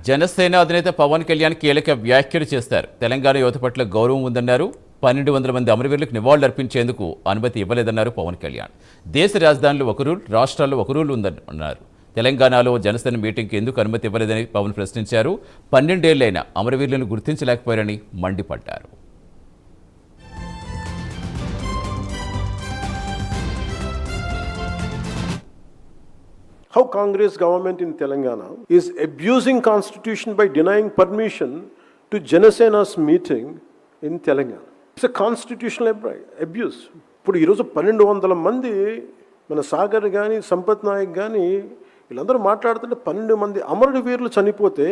జనసేన అధినేత పవన్ కళ్యాణ్ కీలక వ్యాఖ్యలు చేస్తారు. తెలంగాణ యువత పట్ల గౌరవం ఉందన్నారు. 1200 మంది అమరవీరులకు నివాళులర్పించేందుకు అనుమతి ఇవ్వలేదన్నారు పవన్ కళ్యాణ్. దేశ రాజధానిలో ఒక రూల్, రాష్ట్రాల్లో ఒక రూల్ ఉందన్నారు. తెలంగాణలో జనసేన మీటింగ్కి ఎందుకు అనుమతి ఇవ్వలేదని పవన్ ప్రశ్నించారు. 12 ఏళ్లైన అమరవీరులను గుర్తించలేకపోయారని మండిపడ్డారు. How Congress government in Telangana is abusing constitution by denying permission to Janasena's meeting in Telangana. It's a constitutional abuse. ఇప్పుడు ఈరోజు 1200 మంది మన సాగర్ కానీ సంపత్ నాయక్ కానీ వీళ్ళందరూ మాట్లాడుతుంటే 12 మంది అమరుడు వీరులు చనిపోతే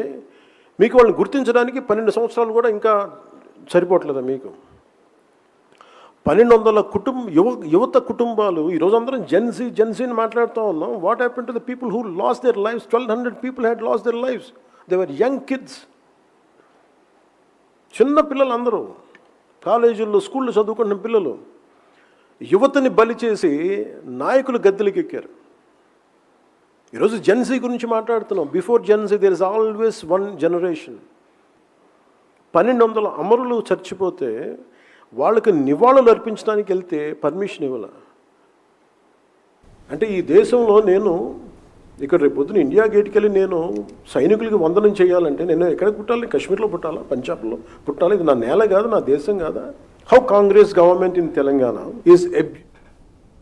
మీకు వాళ్ళని గుర్తించడానికి 12 సంవత్సరాలు కూడా ఇంకా సరిపోవట్లేదా మీకు? 1200 యువత కుటుంబాలు ఈరోజు అందరం జెన్సీని మాట్లాడుతూ ఉన్నాం. What happen to the people who last there lifes? 1200 people had last there lifes. They were young kids, చిన్న పిల్లలు, అందరూ కాలేజీల్లో స్కూల్లో చదువుకుంటున్న పిల్లలు. యువతని బలి చేసి నాయకులు గద్దెలకు ఎక్కారు. ఈరోజు జెన్సీ గురించి మాట్లాడుతున్నాం. Before Gen Z there is always one generation. 1200 అమరులు చచ్చిపోతే వాళ్ళకి నివాళులు అర్పించడానికి వెళ్తే పర్మిషన్ ఇవ్వాల. అంటే ఈ దేశంలో నేను ఇక్కడ రేపు పొద్దున ఇండియా గేట్కి వెళ్ళి నేను సైనికులకి వందనం చేయాలంటే నేను ఎక్కడ పుట్టాలి? కాశ్మీర్లో పుట్టాలా? పంజాబ్లో పుట్టాలి? ఇది నా నేల కాదు, నా దేశం కాదా? How Congress government in Telangana is